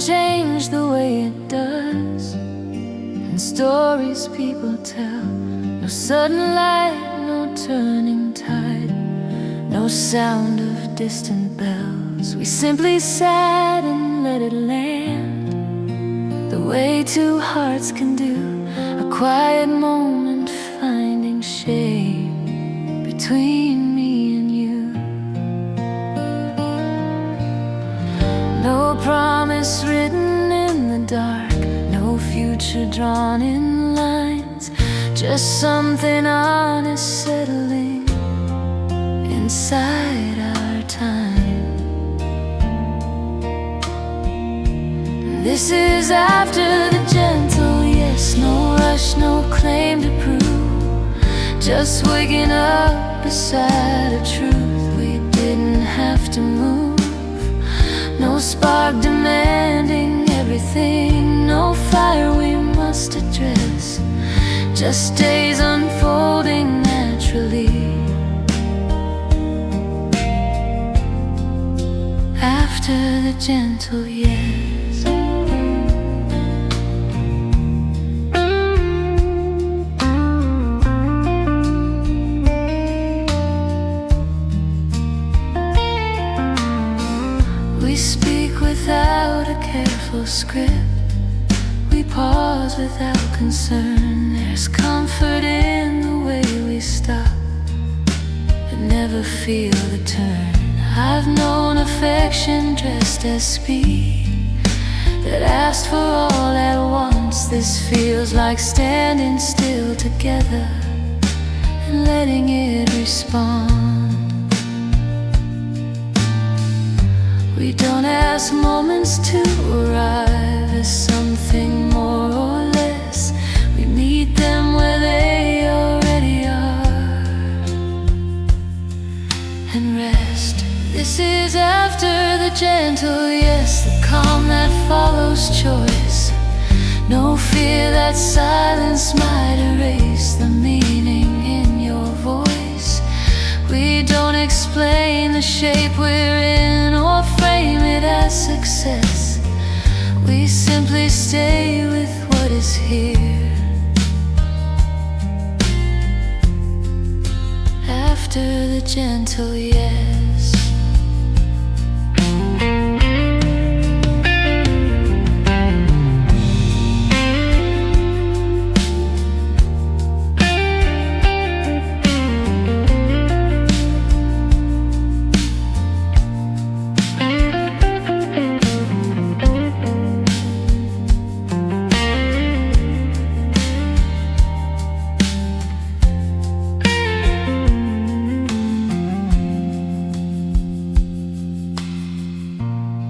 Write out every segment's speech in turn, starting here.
change the way it does. And stories people tell, no sudden light, no turning tide, no sound of distant bells. We simply sat and let it land, the way two hearts can do, a quiet moment finding shape between me and you. No promise written in the dark, no future drawn in lines, just something honest settling inside our time. This is after the gentle yes, no rush, no claim to prove, just waking up beside a truth we didn't have to move. No spark demanding everything, no fire we must address, just days unfolding naturally. After the gentle yes. We speak without a careful script, we pause without concern. There's comfort in the way we stop but never feel the turn. I've known affection dressed as speed that asked for all at once. This feels like standing still together and letting it respond. We don't ask moments to arrive as something more or less. We meet them where they already are and rest. This is after the gentle yes, the calm that follows choice. No fear that silence might erase the meaning in your voice. We don't explain the shape we're in or frame it as success. We simply stay with what is here. After the gentle yes.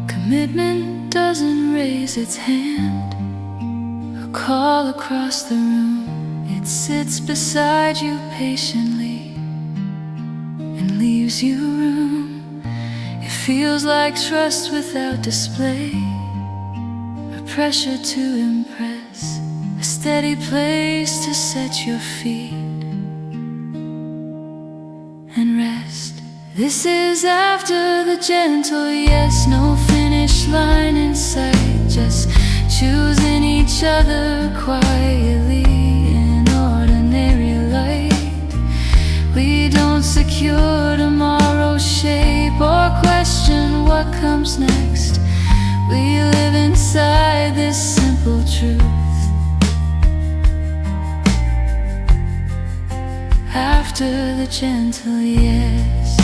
Commitment doesn't raise its hand or call across the room. It sits beside you patiently and leaves you room. It feels like trust without display, or pressure to impress, a steady place to set your feet and rest. This is after the gentle yes, no finish line in sight, just choosing each other quietly in ordinary light. We don't secure tomorrow's shape or question what comes next. We live inside this simple truth. After the gentle yes.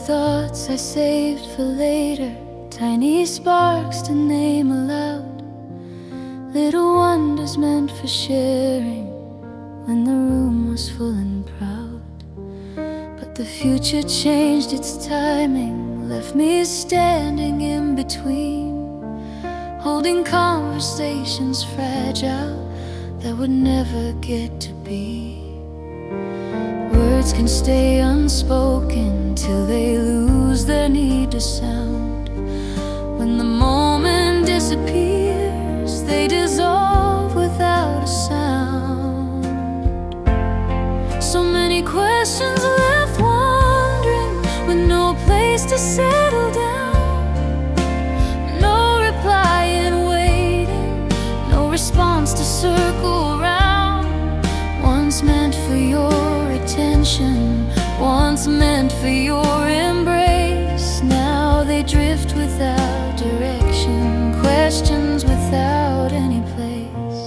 thoughts I saved for later, tiny sparks to name aloud, little wonders meant for sharing when the room was full and proud. But the future changed its timing, left me standing in between, holding conversations fragile that would never get to be. Words can stay unspoken till they lose their need to sound. When the moment disappears, they dissolve without a sound. So many questions left wandering, with no place to settle down. No reply in waiting, no response to circle around. Once meant for your attention, once meant for your embrace, now they drift without direction, questions without any place.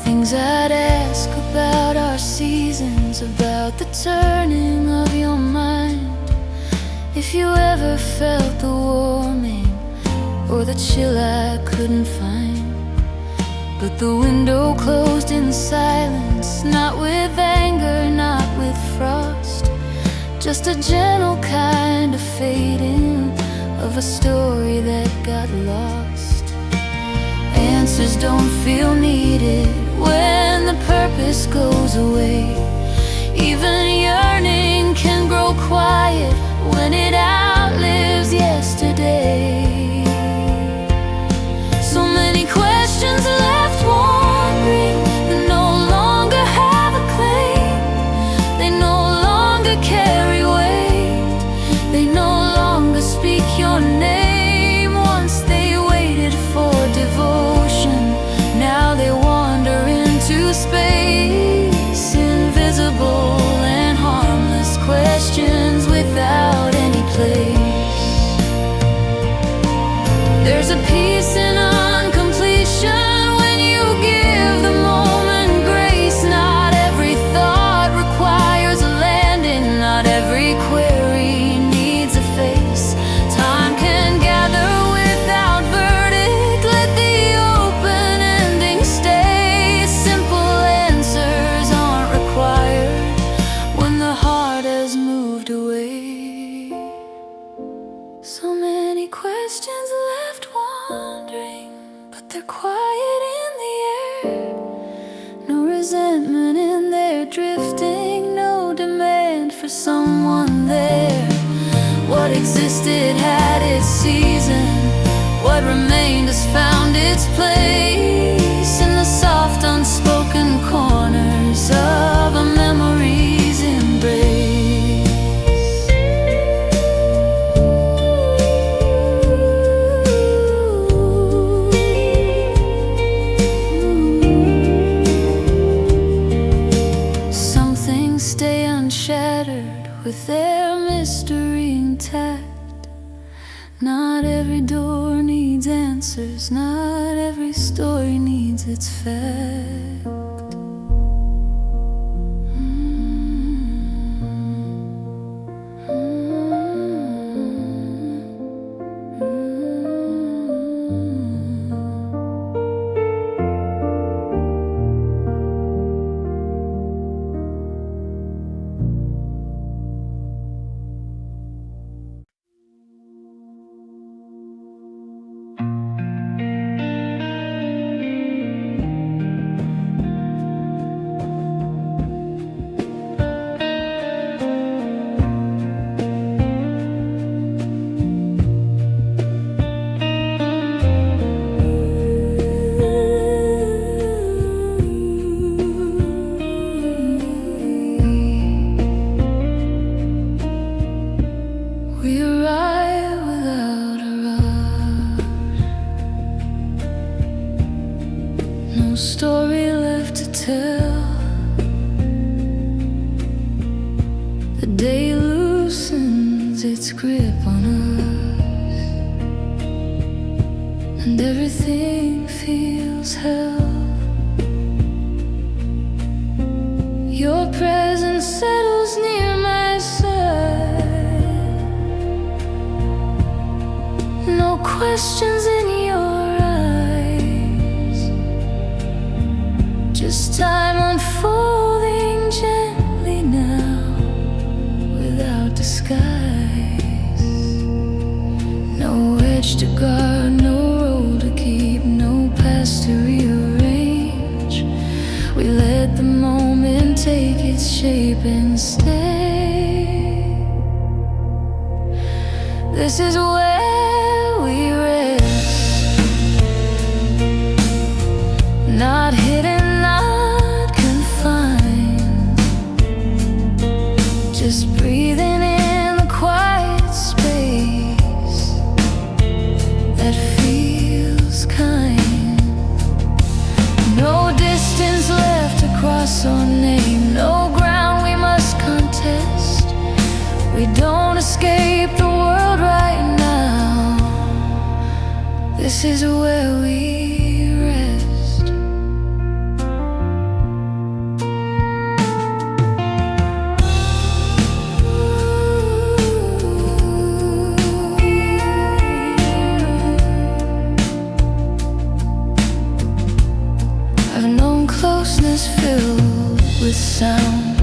Things I'd ask about our seasons, about the turning of your mind, if you ever felt the warming or the chill I couldn't find. But the window closed in silence, not with anger, not with frost, just a gentle kind of fading of a story that got lost. Answers don't feel needed when the purpose goes away. Even yearning can grow quiet when it outlives yesterday. So many questions left wandering that no longer have a claim. They no longer carry weight, they no longer speak your name. Once they waited for devotion, now they wander into space, invisible and harmless questions without any place. There's a peace in uncompletion when you give the moment grace. Not every thought requires a landing, not every query needs a face. Time can gather without verdict, let the open ending stay. Simple answers aren't required when the heart has moved away. So many questions left wandering, but they're quiet in the air. No resentment in their drifting, no demand for someone there. What existed had its season, what remained has found its place in the soft unspoken corners of a memory's embrace. Some things stay unshattered with their mystery intact. Not every door needs answers, not every story needs its fact. Story left to tell. The day loosens its grip on us. and everything feels hell. Your presence settles near my side. No questions in your eyes, just time unfolding gently now, without disguise. No edge to guard, no role to keep, no past to rearrange. We let the moment take its shape and stay. This is where we rest, not hidden, not confined, just breathing in the quiet space that feels kind. No distance left to cross or name, no ground we must contest. We don't escape the world right now. This is where we rest. I've known closeness filled with sound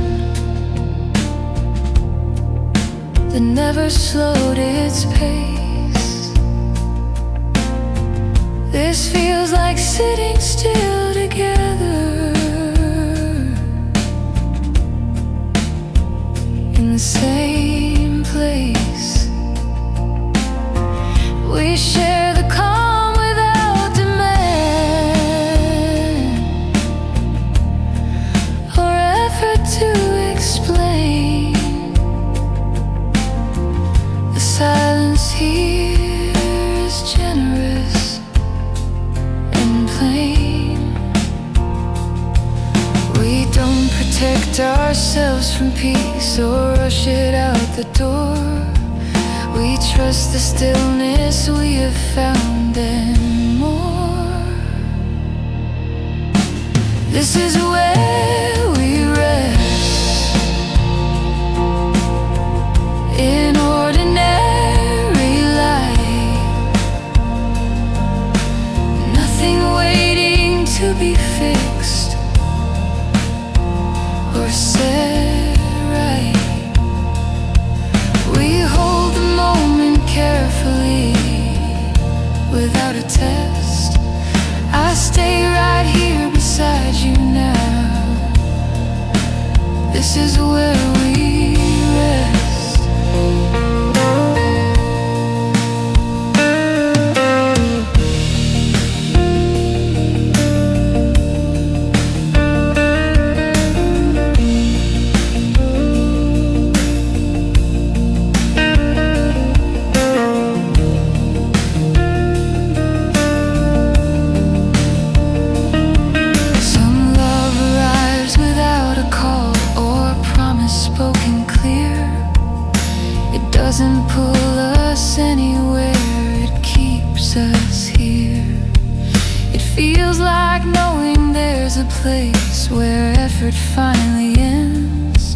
that never slowed its pace. This feels like sitting still together in the same place. We share the calm without demand or effort to explain. The silence here is generous and plain. We don't protect ourselves from peace or rush it out the door. We trust the stillness we have found and more. This is where we rest, in ordinary life. Nothing waiting to be fixed or set right. We hold the moment carefully, without a test. I stay right here beside you now. This is where we rest. Some love arrives without a call or promise spoken clear. It doesn't pull us anywhere, it keeps us here. It feels like knowing there's a place where effort finally ends,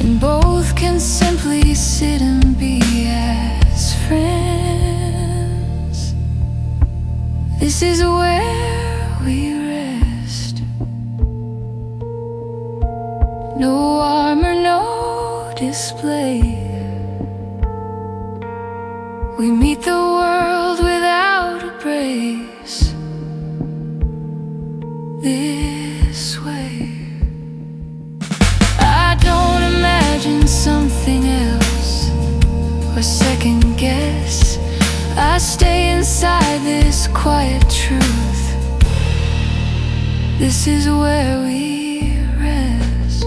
and both can simply sit and be as friends. This is where we rest. No armor, no display. We meet the world without a brace. This way. I don't imagine something else or second guess. I stay inside this quiet truth. This is where we rest.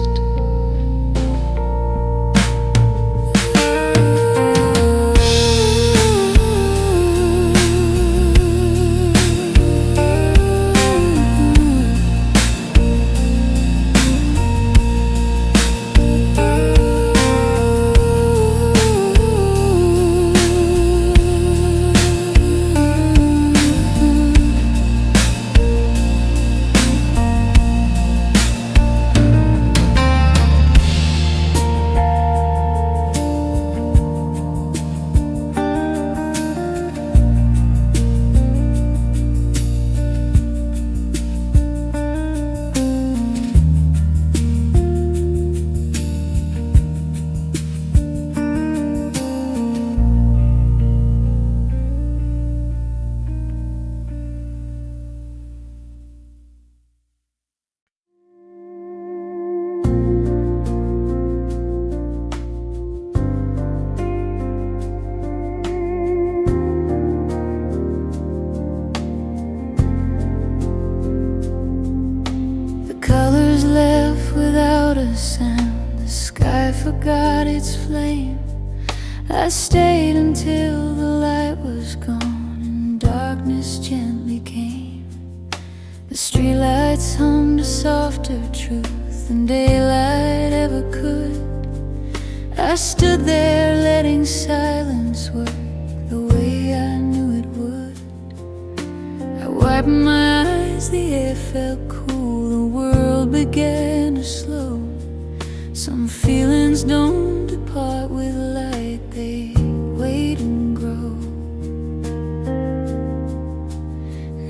sound. The sky forgot its flame. I stayed until the light was gone and darkness gently came. The streetlights hummed a softer truth than daylight ever could. I stood there letting silence work the way I knew it would. I wiped my eyes, the air felt cool, the world began to slow. Some feelings don't depart with light, they wait and grow.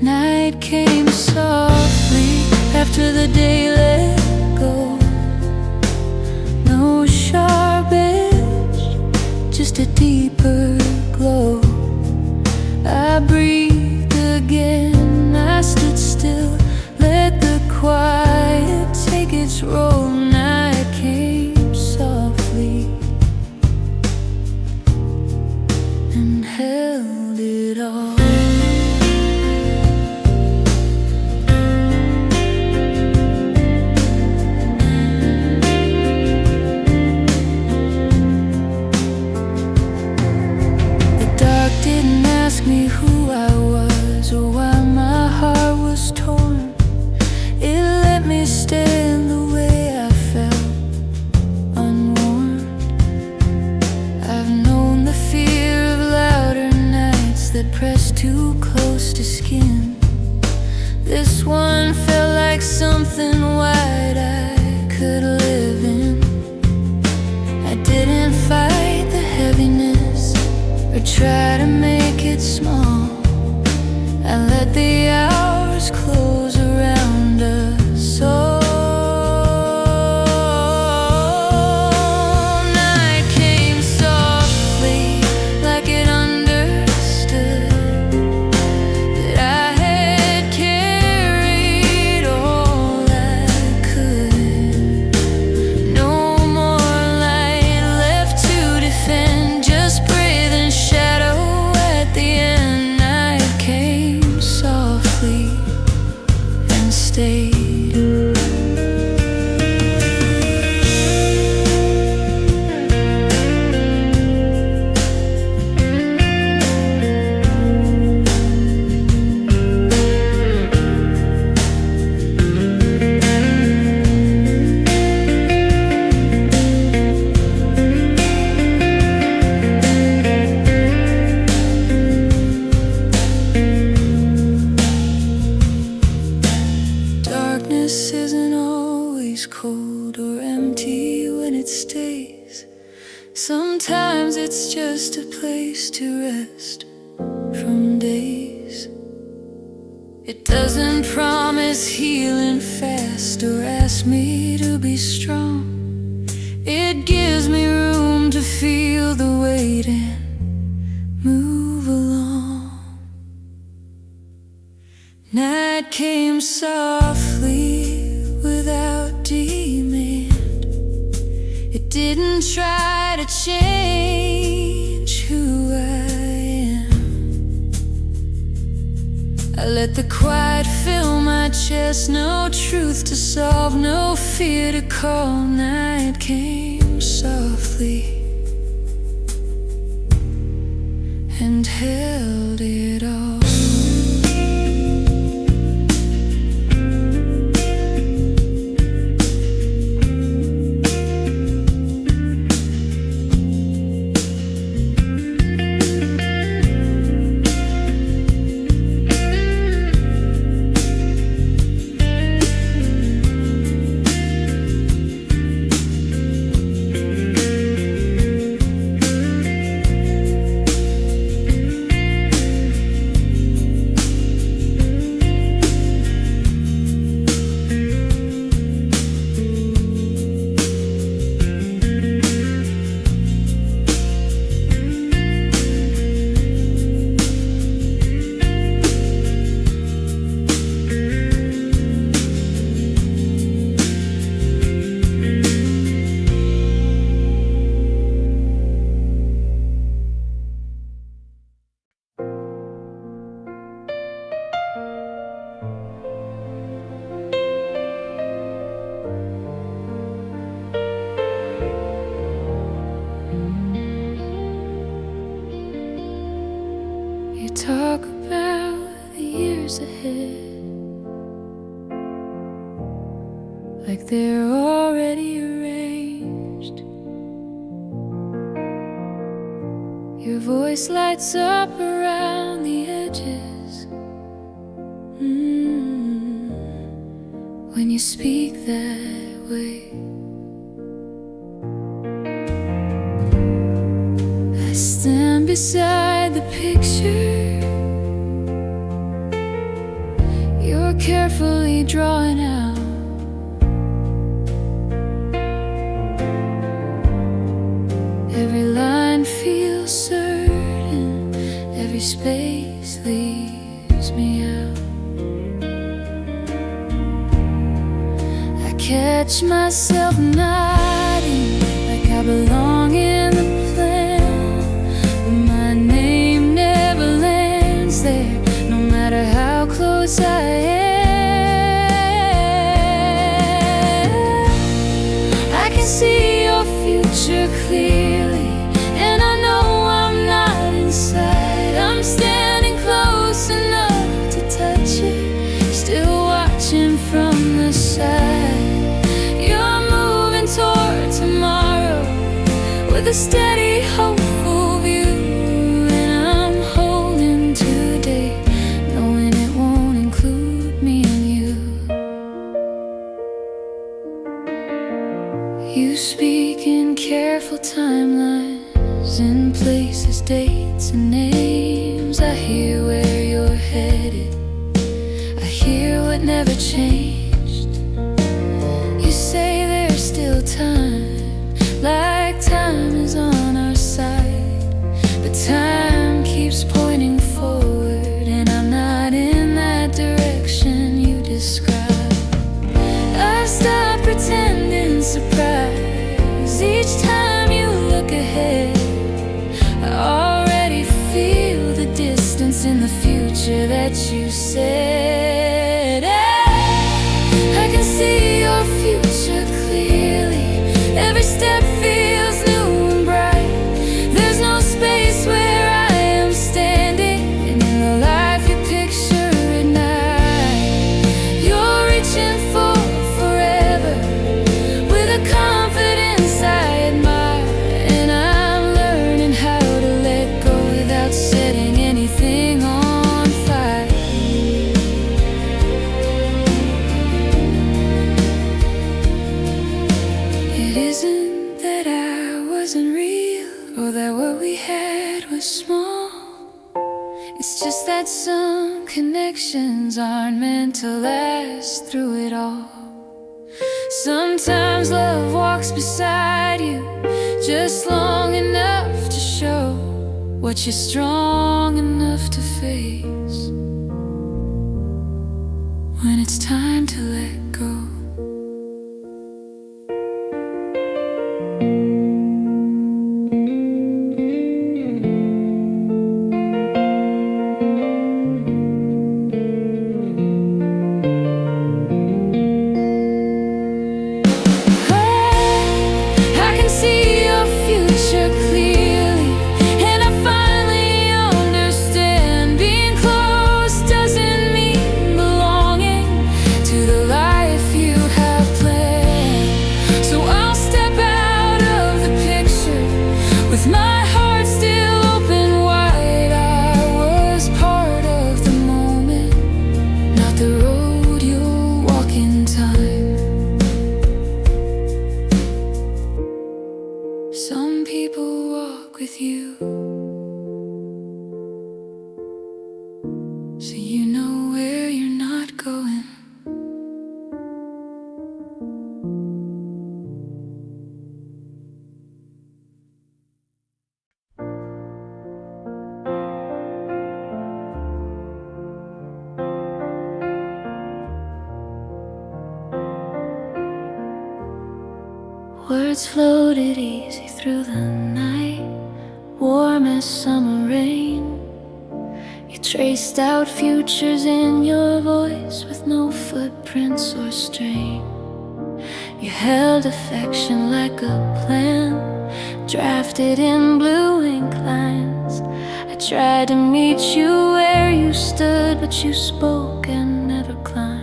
Night came softly after the day let go. No sharp edge, just a deeper glow. I breathed again, I stood still, let the quiet take its role. Night came softly and held it all. The dark didn't ask me who I was or why my heart was torn. It let me stand the way I felt, unwarned. I've known the fear of louder nights that press too close to skin. This one felt like something wide I could live in. I didn't fight the heaviness or try to make it small. I let the hours close around us all. Night came softly like it understood that I had carried all I could. No more light left to defend, just breathing shadow at the end. Night came softly and stayed. Darkness isn't always cold or empty when it stays. Sometimes it's just a place to rest from days. It doesn't promise healing fast or ask me to be strong. It gives me room to feel the weight and move along. Night came softly without demand. It didn't try to change who I am. I let the quiet fill my chest, no truth to solve, no fear to call. Night came softly and held it all. like they're already arranged. Your voice lights up around the edges, when you speak that way. I stand beside the picture you're carefully drawing out. Every line feels certain, every space leaves me out. I catch myself nodding like I belong in the plan, but my name never lands there, no matter how close I am. I can see your future clearly, and I know I'm not inside. I'm standing close enough to touch it, still watching from the side. You're moving toward tomorrow with a steady, hopeful view, and I'm holding today, knowing it won't include me and you. You speak in careful timelines, in places, dates, and names. I hear where you're headed, I hear what never changed. You say there's still time, like time is on our side, but time keeps pointing forward, and I'm not in that direction you describe. I've stopped pretending surprise each time you look ahead. I already feel the distance in the future that you said. I can see your future clearly, every step feels new and bright. There's no space where I am standing, and in the life you picture at night, you're reaching for forever with a confidence I admire. And I'm learning how to let go without setting anything on fire. It isn't that I wasn't real, or that what we had was small. It's just that some connections aren't meant to last through it all. Sometimes love walks beside you just long enough to show what you're strong enough to face when it's time to let go. I can see your future clearly, and I finally understand being close doesn't mean belonging to the life you have planned. So I'll step out of the picture with my heart still open wide. I was part of the moment, not the road you'll walk in time. Some people walk with you, so you know where you're not going. Words floated easy through the night, warm as summer rain. You traced out futures in your voice with no footprints or strain. You held affection like a plan, drafted in blue ink lines. I tried to meet you where you stood, but you spoke and never climbed.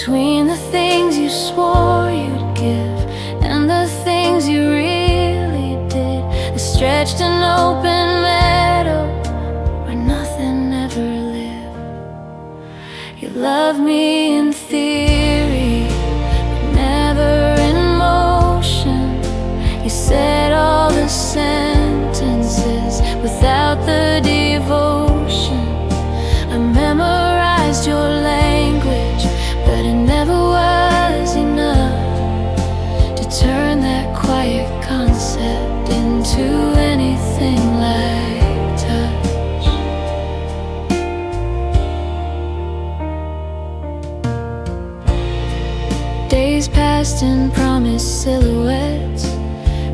between the things you swore you'd give and the things you really did. I stretched an open meadow where nothing ever lived. You loved me in theory, but never in motion. You said all the sentences without the devotion. I memorized your language, but it never was enough to turn that quiet concept into anything like touch. Days passed in promised silhouettes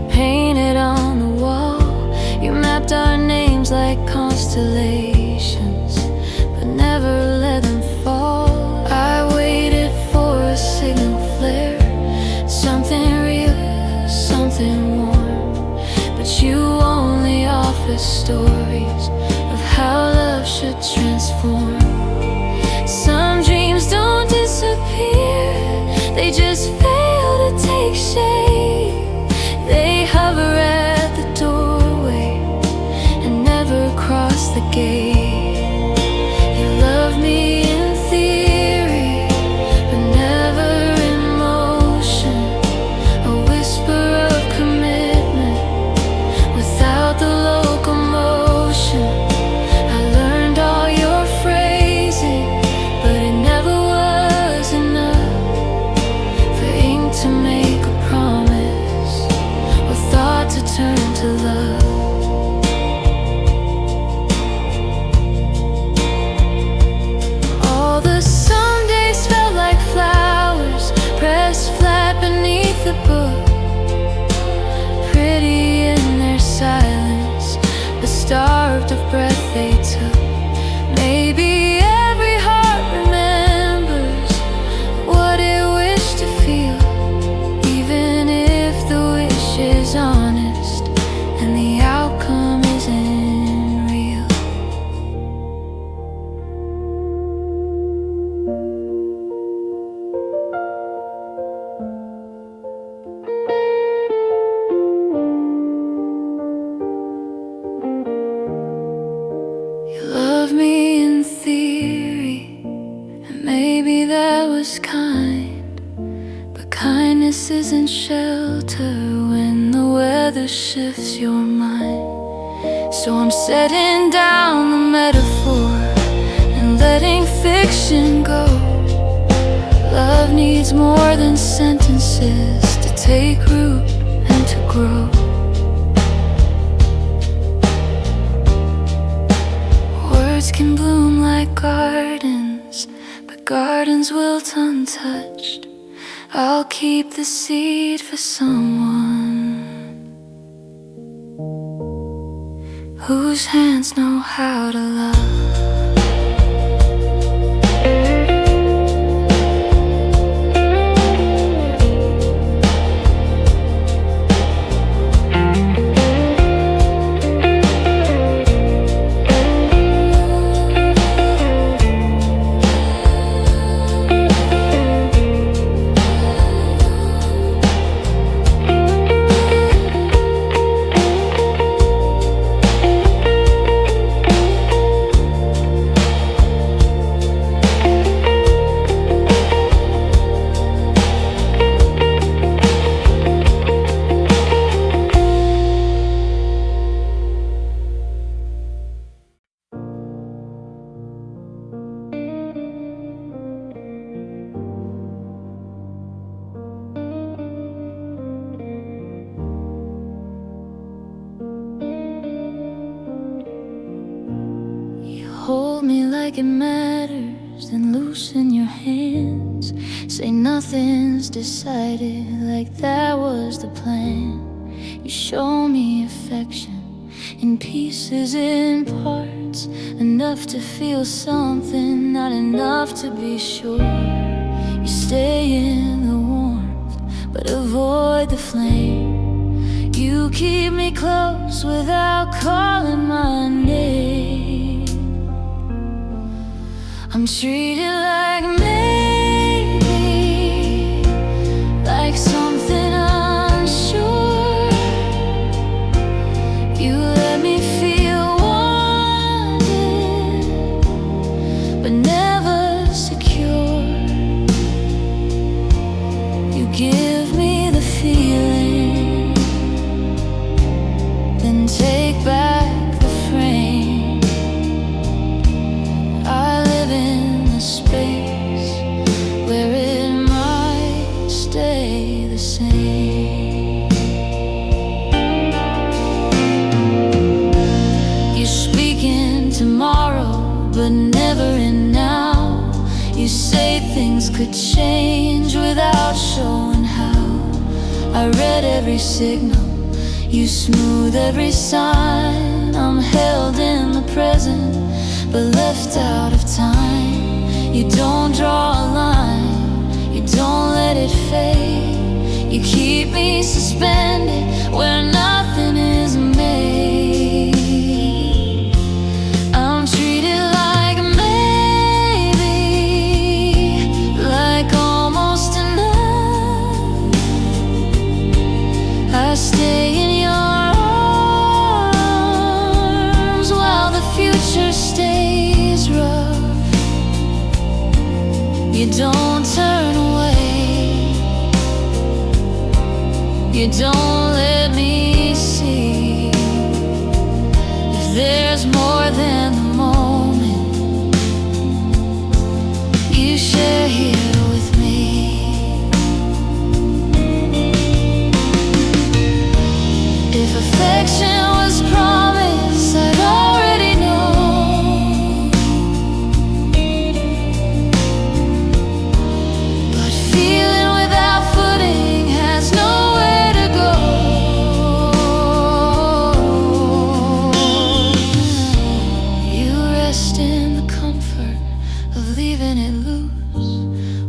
painted on the wall. You mapped our names like constellations, but never let them fall. I waited for a signal flare, something real, something warm, but you only offer stories of how love should transform. Some dreams don't disappear, they just fail to take shape. They hover at the doorway and never cross the gate. You love me in theory, but never in motion. A whisper of commitment without the locomotion. I learned all your phrasing, but it never was enough for ink to make a promise or thought to turn to love. All the Sundays felt like flowers pressed flat beneath the book, pretty in their silence, but starved of breath they took. Maybe every heart remembers what it wished to feel, even if the wish is honest and the outcome isn't real. You love me in theory, and maybe that was kind, but kindness isn't shelter when the weather shifts your mind. So I'm setting down the metaphor and letting fiction go. Love needs more than sentences to take root and to grow. Words can bloom like gardens, but gardens wilt untouched. I'll keep the seed for someone whose hands know how to love. Hold me like it matters, then loosen your hands. Say nothing's decided, like that was the plan. You show me affection in pieces, in parts, enough to feel something, not enough to be sure. You stay in the warmth, but avoid the flame. You keep me close without calling my name. I'm treated like maybe give me the feeling, then take back the frame. I live in a space where it might stay the same. You speak in tomorrow, but never in now. You say things could change without showing how. I read every signal, you smooth every sign. I'm held in the present, but left out of time. You don't draw a line, you don't let it fade. You keep me suspended where nothing is made. I'm treated like maybe, like almost enough. I stay in your arms while the future stays rough. You don't turn away, you don't let me see if there's more than the moment you share here with me. If affection was promised, I'd already know. But feeling without footing has nowhere to go. You rest in the comfort of leaving it loose,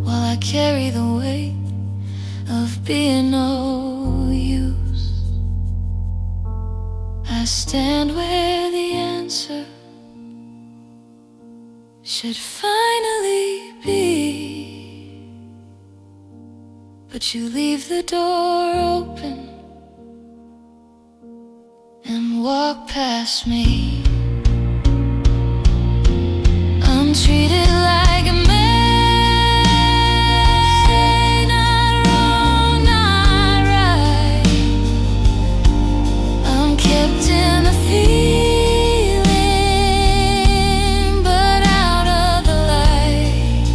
while I carry the weight of being no use. I stand where the answer should finally be, but you leave the door open and walk past me. I'm treated like a man, not wrong, not right. I'm kept in the feeling, but out of the light.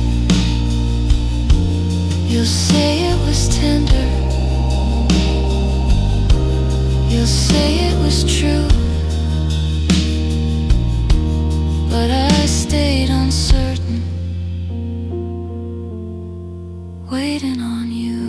You'll say it was tender, you'll say it was true, but I stayed uncertain, waiting on you.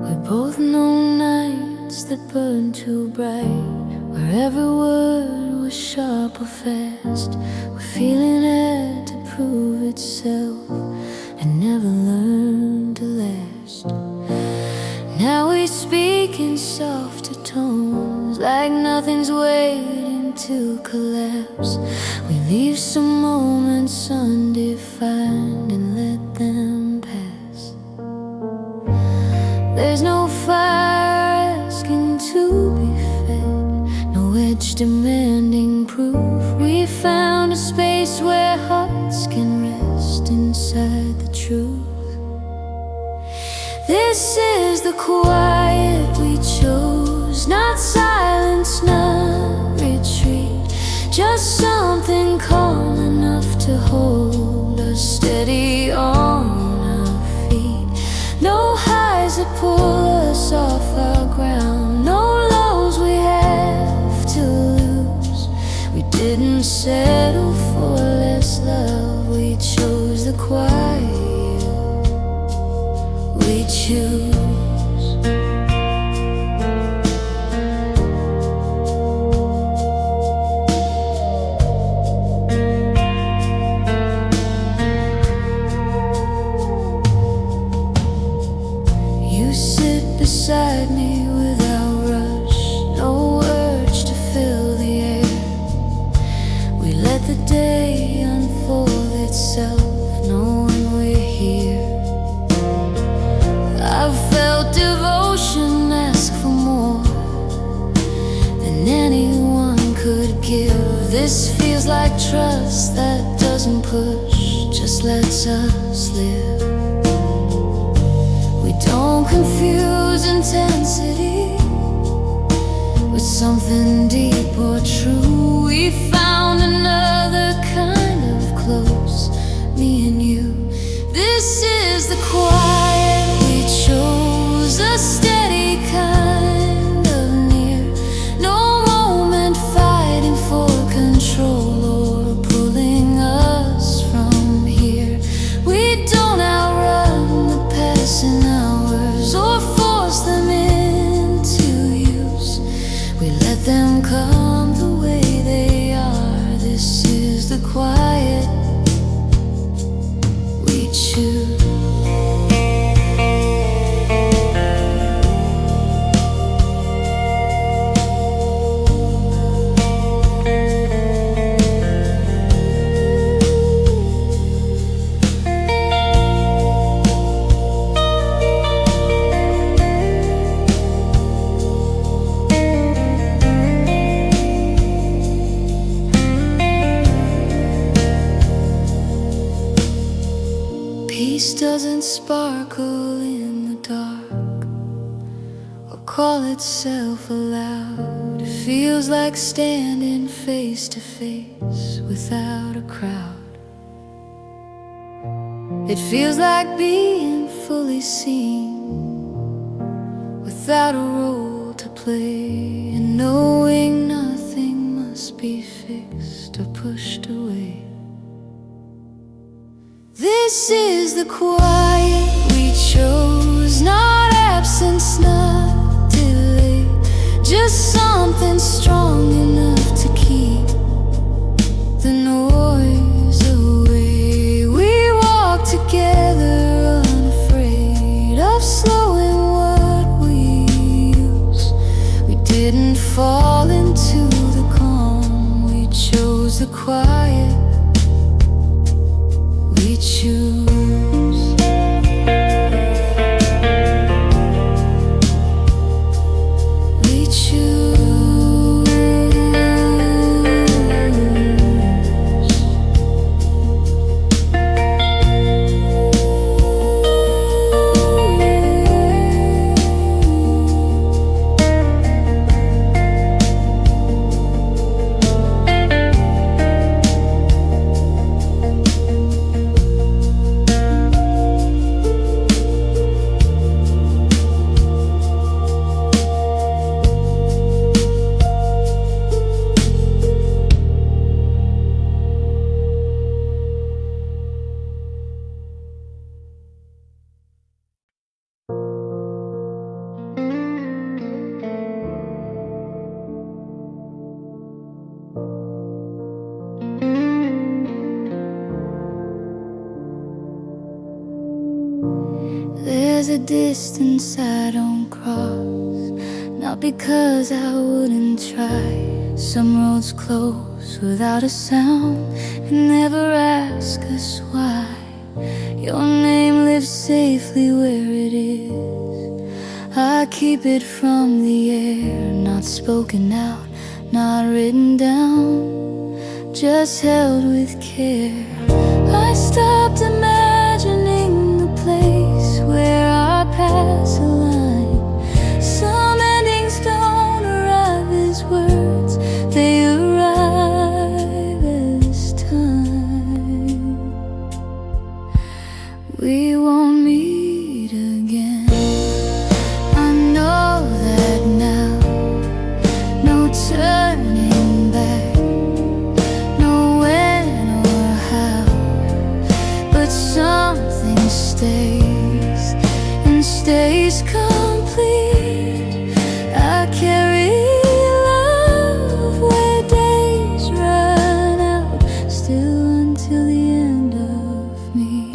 We both know nights that burn too bright, where every word was sharp or fast, where feeling had to prove itself and never learned to last. Now we speak in softer tones, like nothing's waiting to collapse. We leave some moments undefined and let them pass. There's no fire asking to be fed, no edge demanding proof. We found a space where hearts can rest inside the truth. This is the quiet we chose, not silence, not retreat, just something calm enough to hold us steady on our feet. No highs that pull us off our ground, no lows we have to lose. We didn't settle for less love, we chose the quiet we choose. us live. We don't confuse intensity with something deep or true. We found another kind of close, me and you. This is the quiet we chose, a steady kind of near. No moment fighting for control or pulling us from here. We don't outrun the passing hours or force them into use. We let them come the way they are. This is the quiet we choose. Peace doesn't sparkle in the dark or call itself aloud. It feels like standing face to face without a crowd. It feels like being fully seen without a role to play, and knowing nothing must be fixed or pushed away. This is the quiet we chose, not absence, not delay, just something strong enough to keep the noise away. We walk together unafraid of slowing what we use. We didn't fall into the calm, we chose the quiet we choose. We choose. There's a distance I don't cross, not because I wouldn't try. Some roads close without a sound and never ask us why. Your name lives safely where it is. I keep it from the air, not spoken out, not written down, just held with care. I stopped imagining the place where I pass a line. Some endings don't arrive as words, they arrive as time. We won't meet again, I know that now. No turning back, no when or how, but something stays and stays complete. I carry love where days run out, still until the end of me.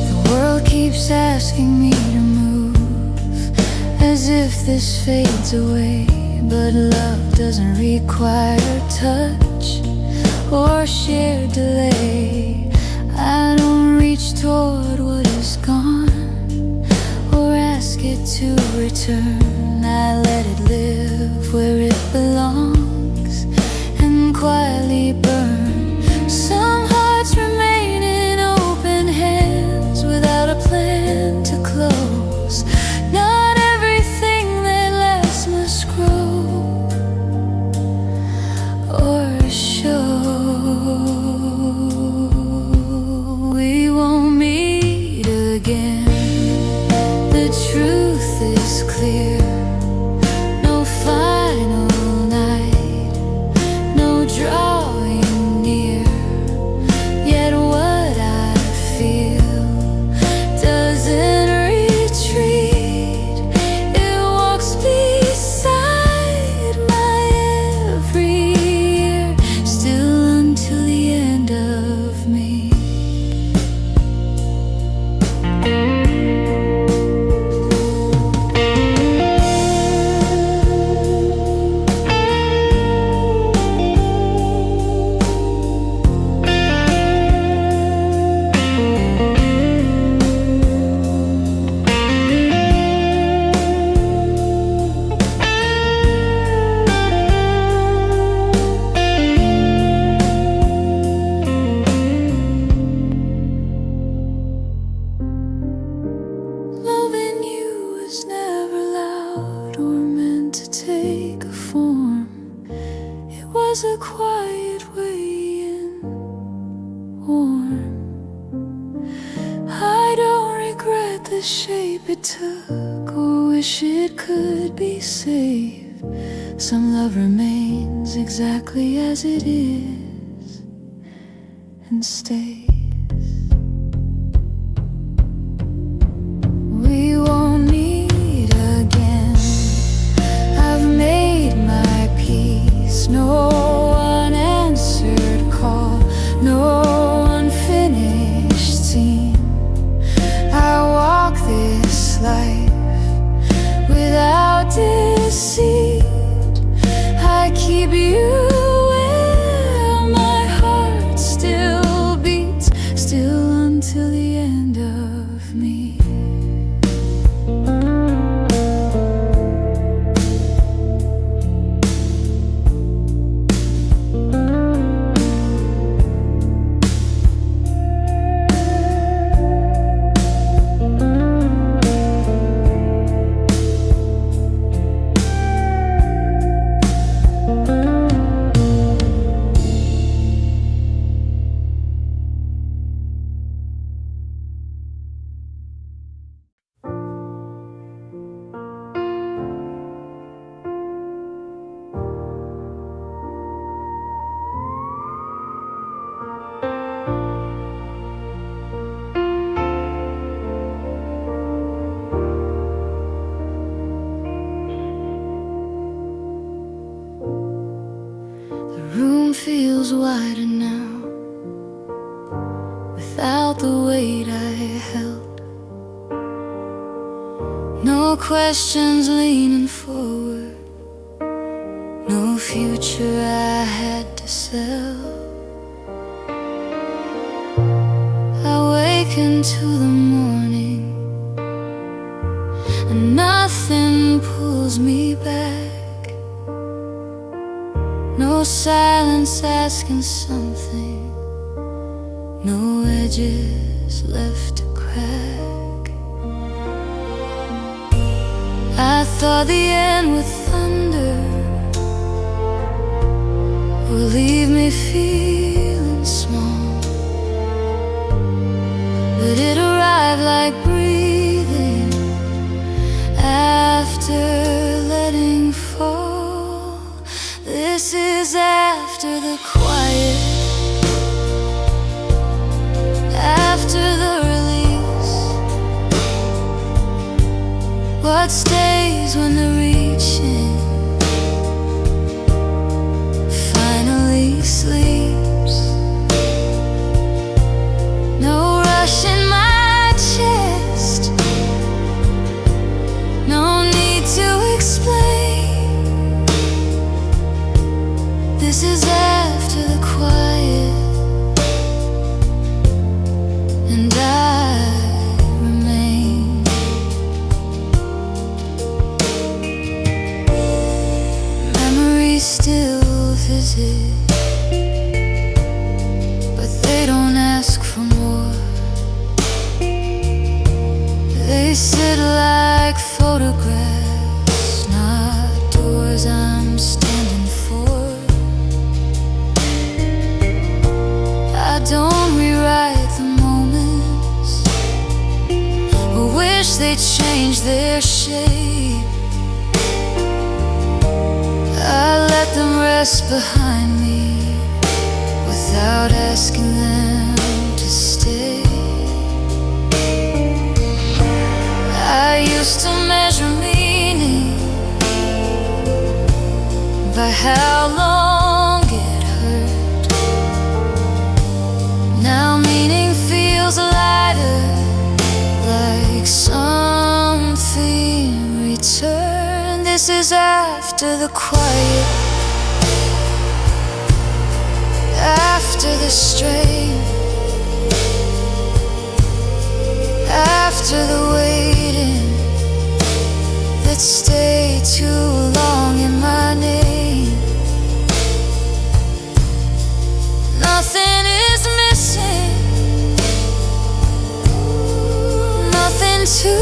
The world keeps asking me to move, as if this fades away. But love doesn't require touch or shared delay. I don't reach toward what is gone, it to return. I let it live where it belongs and quietly burn. Some hearts remain in open hands without a plan to close. Not everything that lasts must grow or show. We won't meet again. The truth is clear. No final night, no drawing near. Yet what I feel doesn't retreat. It walks beside my every year, still until the end of me. Loving you was never loud or meant to take a form. It was a quiet way in, warm. I don't regret the shape it took or wish it could be saved. Some love remains exactly as it is and stays. We won't meet again. I've made my peace. No unanswered call, no unfinished scene. I walk this life without deceit. I keep you where my heart still beats, still until the end of me. The room feels wider now, without the weight I held. No questions leaning forward, no future I had to sell. I waken to the morning and nothing pulls me back. No silence asking something, no edges left to crack. I thought the end with thunder would leave me feeling small, but it arrived like breathing after letting fall. This is after the quiet, after the release. What stays when the reaching finally sleeps? No rush in my chest, no need to explain. This is after the quiet, and I remain. still visit, but they don't ask for more. They sit like photographs, not doors I'm standing for. I don't rewrite the moments, I wish they'd change their shape. I let them rest behind me without asking them to stay. I used to measure meaning by how long it hurt. Now meaning feels lighter, like something returned. This is after the quiet, after the strain, after the waiting that stayed too long in my name. Nothing is missing, nothing to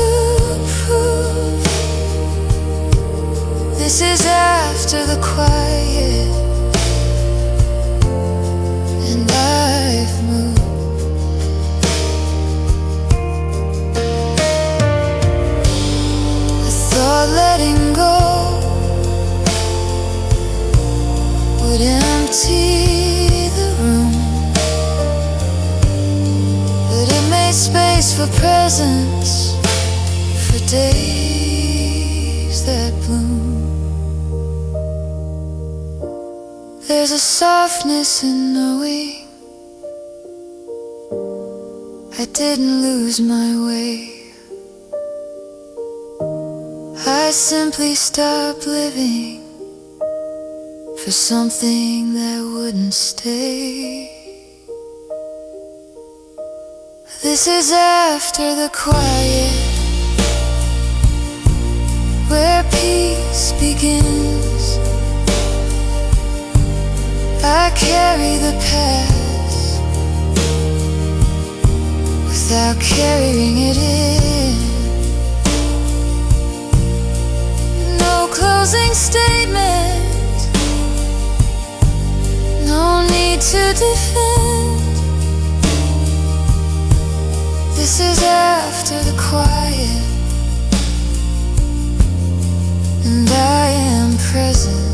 prove. This is after the quiet, and I've moved. I thought letting go would empty the room, but it made space for presence, for days that bloom. There's a softness in knowing I didn't lose my way. I simply stopped living for something that wouldn't stay. This is after the quiet, where peace begins. I carry the past without carrying it in. No closing statement, no need to defend. This is after the quiet, and I am present.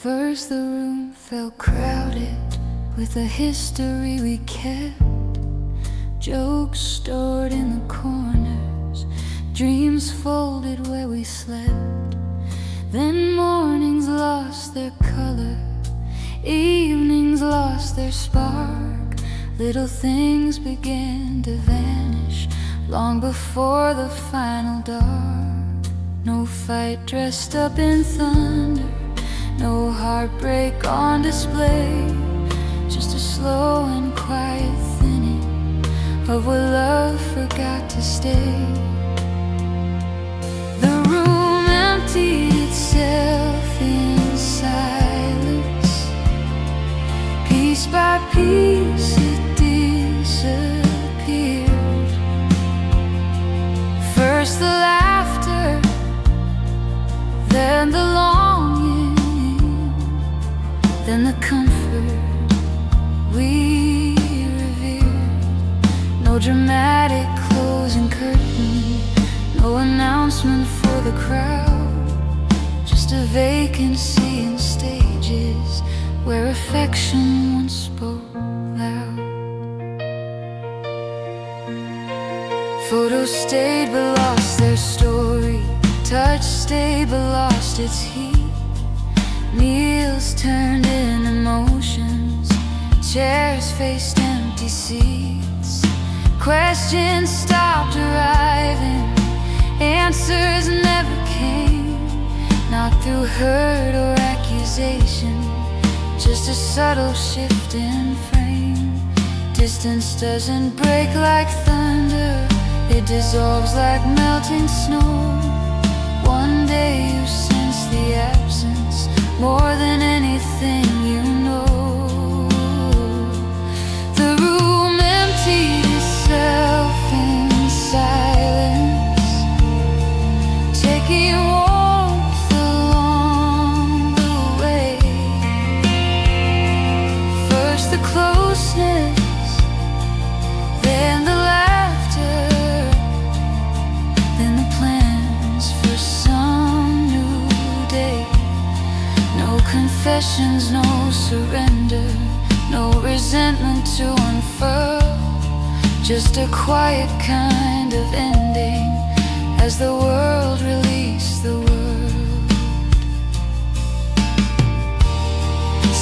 First the room felt crowded with the history we kept, jokes stored in the corners, dreams folded where we slept. Then mornings lost their color, evenings lost their spark. Little things began to vanish long before the final dark. No fight dressed up in thunder, no heartbreak on display, just a slow and quiet thinning of what love forgot to stay. The room emptied itself in silence. Piece by piece it disappeared. First the laughter, then the longing, then the comfort we revered. No dramatic closing curtain, no announcement for the crowd, just a vacancy in stages where affection once spoke loud. Photos stayed but lost their story. Touch stayed but lost its heat. Meals turned in emotions. Chairs faced empty seats. Questions stopped arriving. Answers never came. Not through hurt or accusation, just a subtle shift in frame. Distance doesn't break like thunder, it dissolves like melting snow. One day you sense the absence more than anything you know. The room emptied itself in silence, taking warmth along the way. First the closeness, then the laughter, then the plans for some new day. No confessions, no surrender, no resentment to unfurl, just a quiet kind of ending as the world released the world.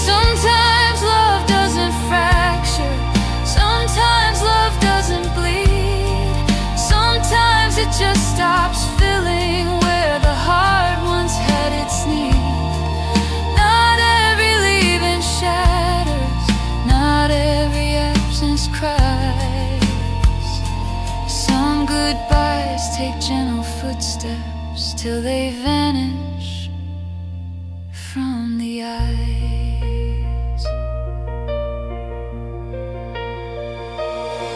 Sometimes love doesn't fracture, sometimes love doesn't bleed, sometimes it just stops filling where the heart once had its need. Not every leaving shatters, not every absence cries. Some goodbyes take gentle footsteps till they vanish from the eyes.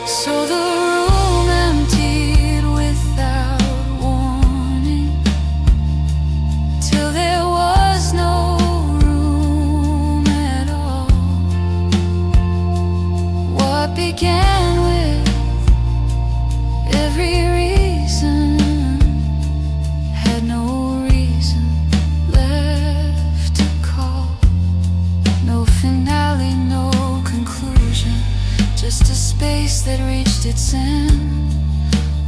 So the room emptied without warning, till there was no room at all. What began with every reason had no reason left to call. No finale, no conclusion, just a space that reached its end,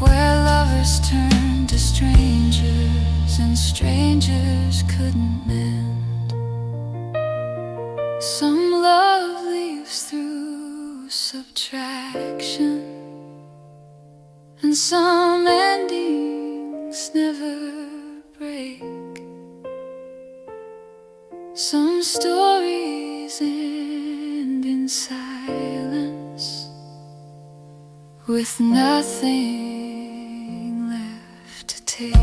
where lovers turned to strangers and strangers couldn't mend. Some love leaves through subtraction, and some endings never break. Some stories end in silence, with nothing left to take.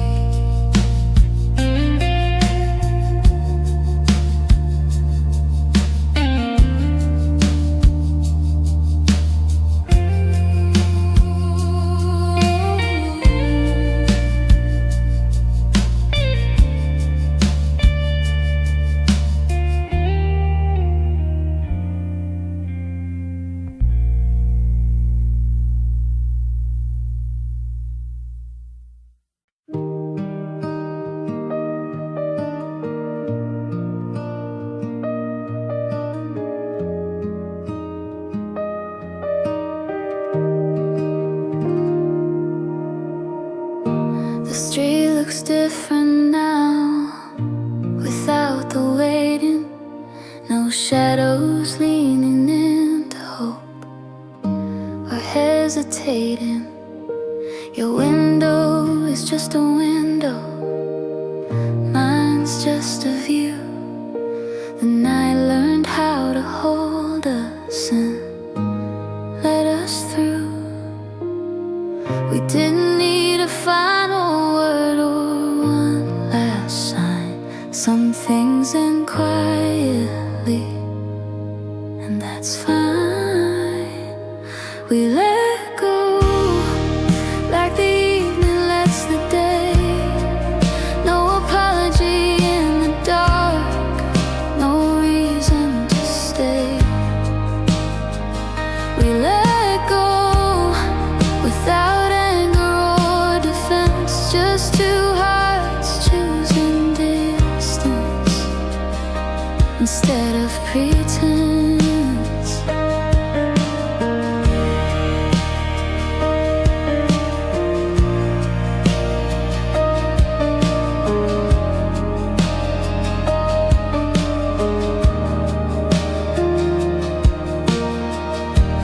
The street looks different now, without the waiting. No shadows leaning into hope or hesitating. Your window is just a window, mine's just a view. The night learned how to hold us and let us through. We didn't need a final word or one last sign. Some things end quietly, and that's fine. We let go, like the evening lets the day. No apology in the dark, no reason to stay. We let go without anger or defense, just two hearts choosing distance. instead of pretense.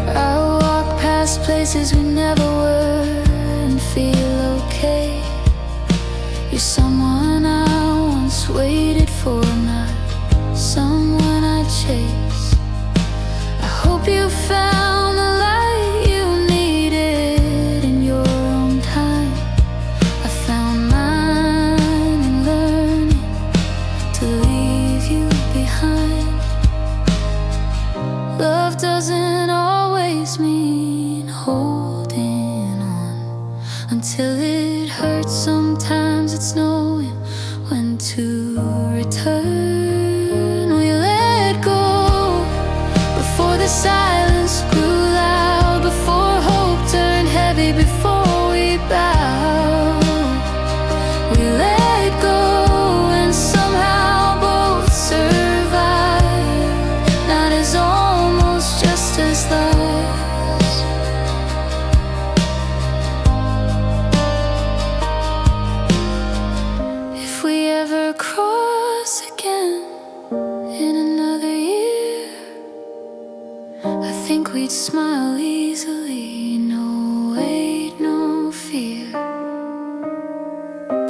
I walk past places we never were and feel okay. You're someone I once waited for, not someone I chase. I hope you found the light you needed in your own time. I found mine in learning to leave you behind. Love doesn't always mean holding on until it hurts. Sometimes it's knowing when to return. We let go before the silence grew loud, before hope turned heavy, before we bow. We let go and somehow both survived. Not as almost, just as lost. If we ever cross again in another year, I think we'd smile easily. No weight, no fear.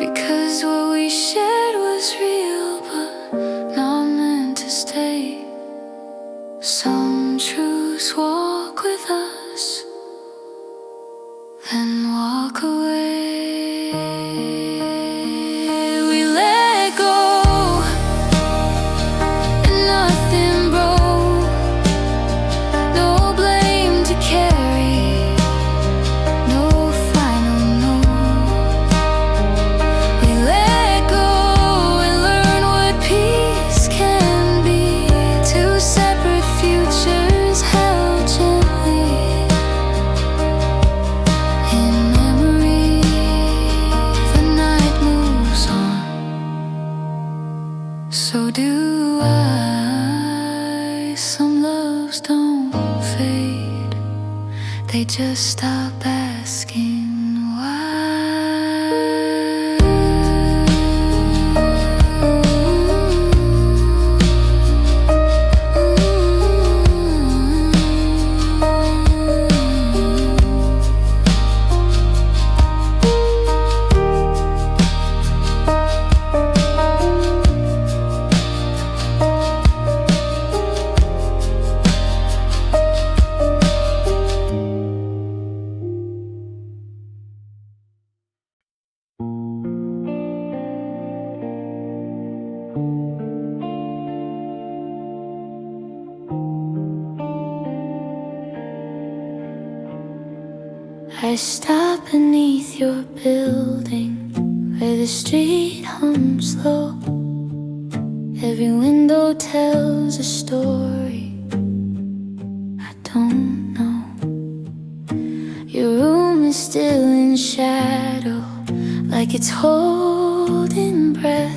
Because what we shared was real, but not meant to stay. Some truths walk with us, then walk away. We let go and nothing broke. No blame to carry, no final note. We let go and learn what peace can be. Two separate futures held gently in memory. The night moves on, so do I. Some loves don't fade, they just stop asking why. I stop beneath your building, where the street hums low. Every window tells a story I don't know. Your room is still in shadow, like it's holding breath.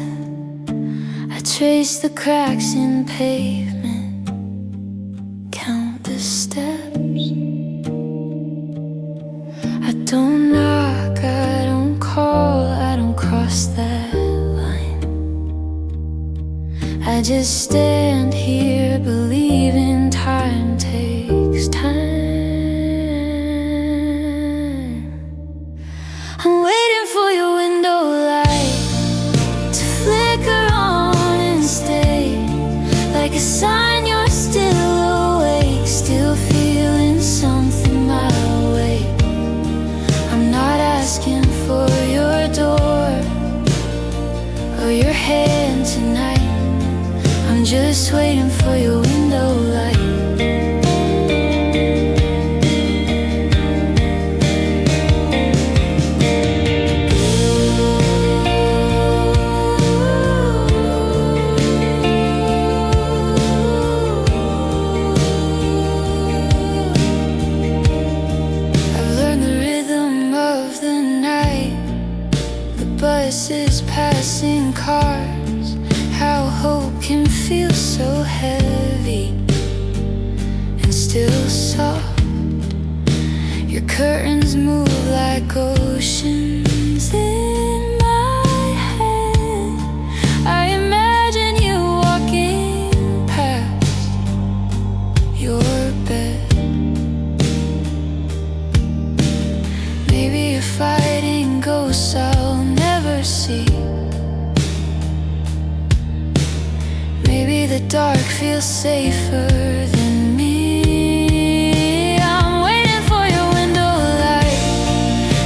I trace the cracks in pavement, count the steps. I don't knock, I don't call, I don't cross that line. I just stand here believing time takes time. I'm waiting for your window light to flicker on and stay, like a sign you're still awake, still feeling something my way. I'm not asking for your door or your hand tonight. I'm just waiting for your window light. I've learned the rhythm of the night, the buses passing cars, how hope can feel so Maybe the dark feels safer than me. I'm waiting for your window light,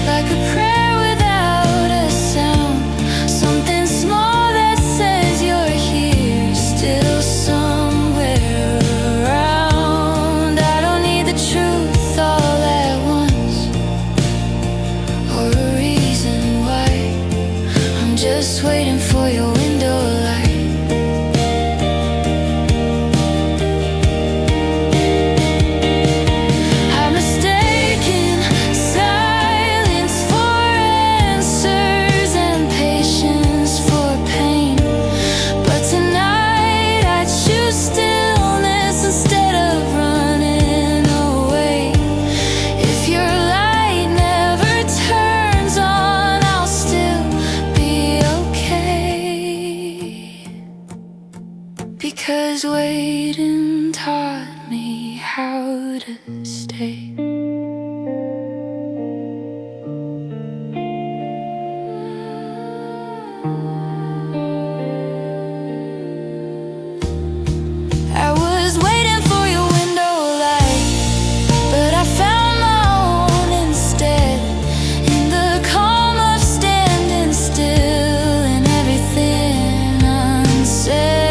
like a prayer without a sound. Something small that says you're here, still somewhere around. I don't need the truth all at once, or a reason why. I'm just waiting for your window light. Because waiting taught me how to stay. I was waiting for your window light, but I found my own instead. In the calm of standing still and everything unsaid.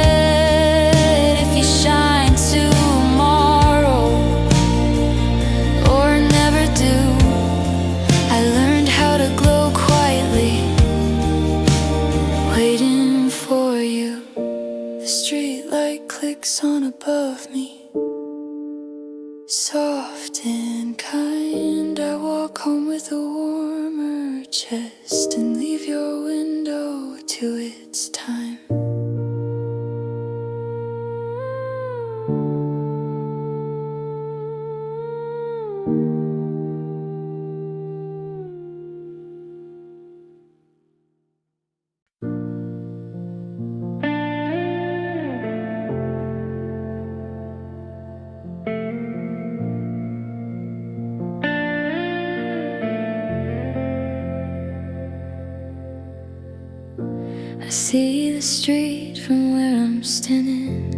Waiting for you, the street light clicks on above me. Soft and kind, I walk home with a warmer chest and leave your window to its time. I see the street from where I'm standing,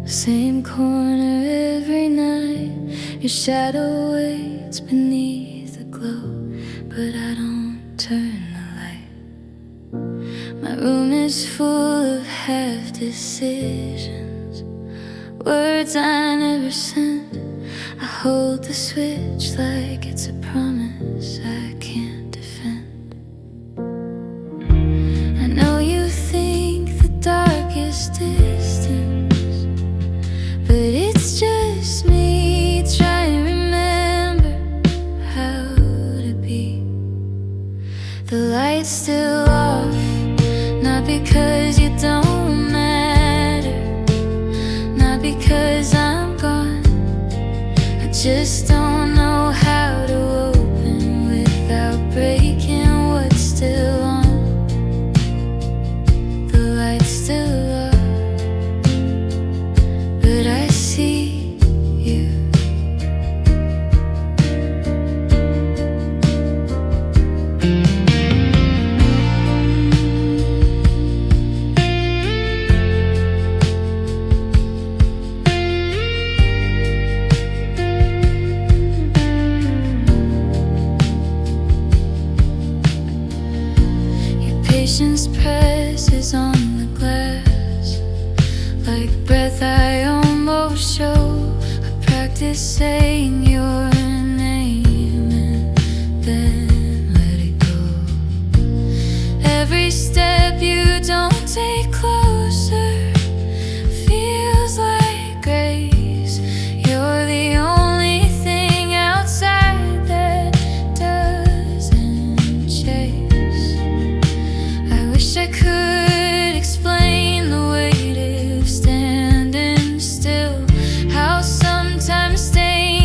the same corner every night. Your shadow waits beneath the glow, but I don't turn the light. My room is full of half decisions, words I never sent. I hold the switch like it's a promise I can't defend. Distance, but it's just me trying to remember how to be. The light's still off, not because you don't matter, not because I'm gone. I just don't know how to open without breaking what's still on. The light's still off, but I see you. Your patience presses on the glass, like breath I almost show. I practice saying your name and then let it go. Every step you don't take closer feels like grace. You're the only thing outside that doesn't chase. I wish I could explain the weight of standing still, how sometimes staying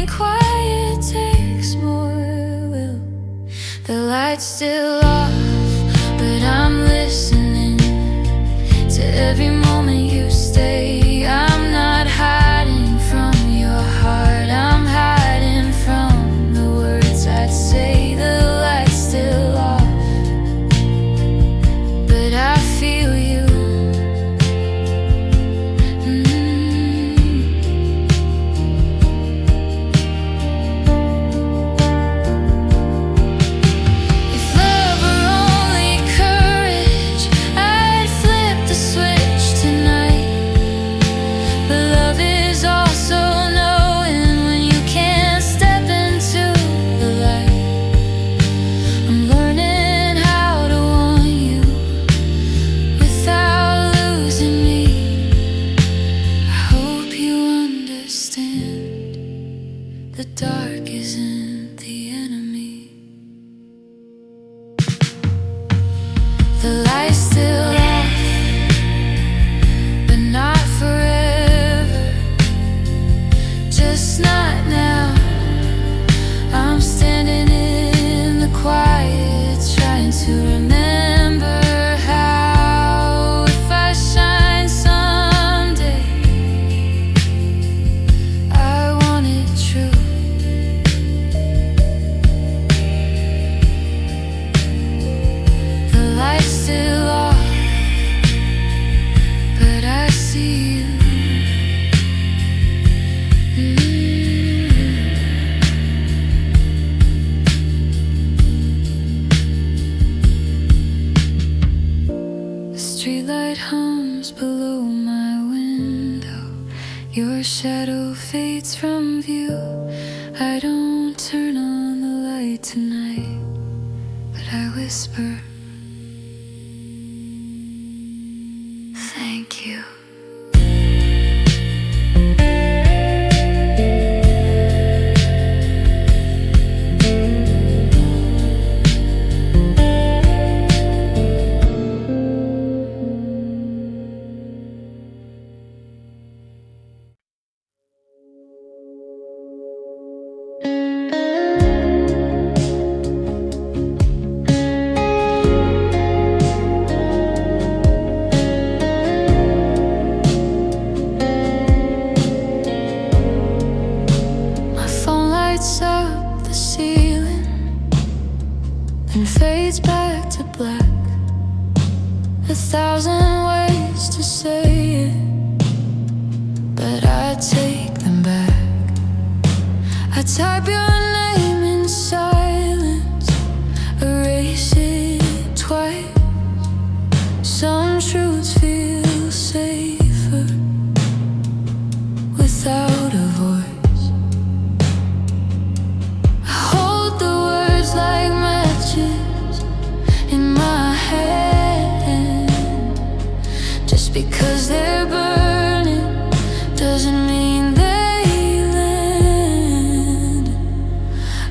see you. The streetlight hums below my window. Your shadow fades from view. I don't turn on the light tonight, but I whisper, thank you. Up the ceiling and fades back to black. 1,000 ways to say it, but I take them back. I type your name in silence, erase it twice. Some truths feel safer without a voice. Because they're burning doesn't mean they land.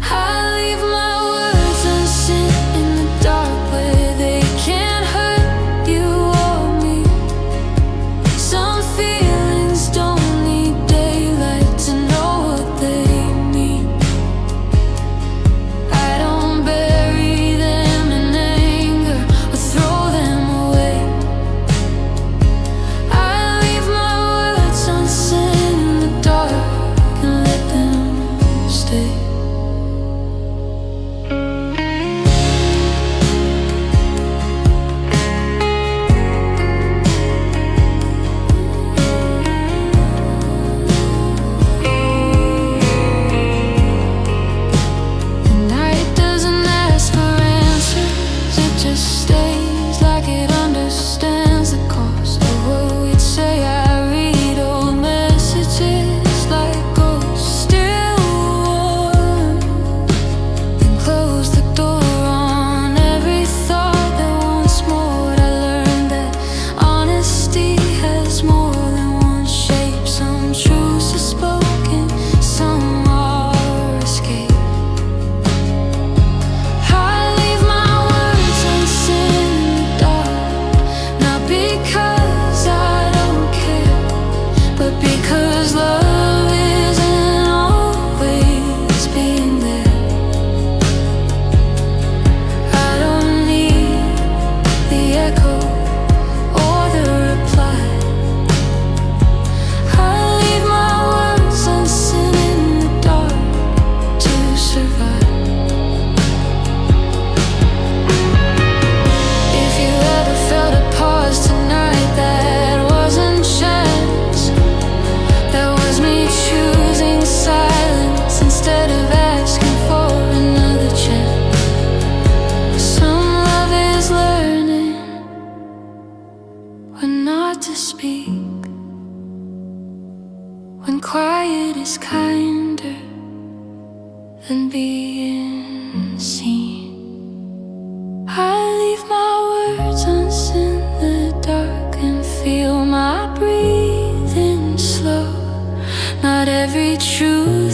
I leave my words unsent in the dark, where they can't hurt you or me. Some feelings don't need daylight to know what they mean. I don't bury them in anger or throw them away. To speak when quiet is kinder than being seen. I leave my words unseen in the dark and feel my breathing slow. Not every truth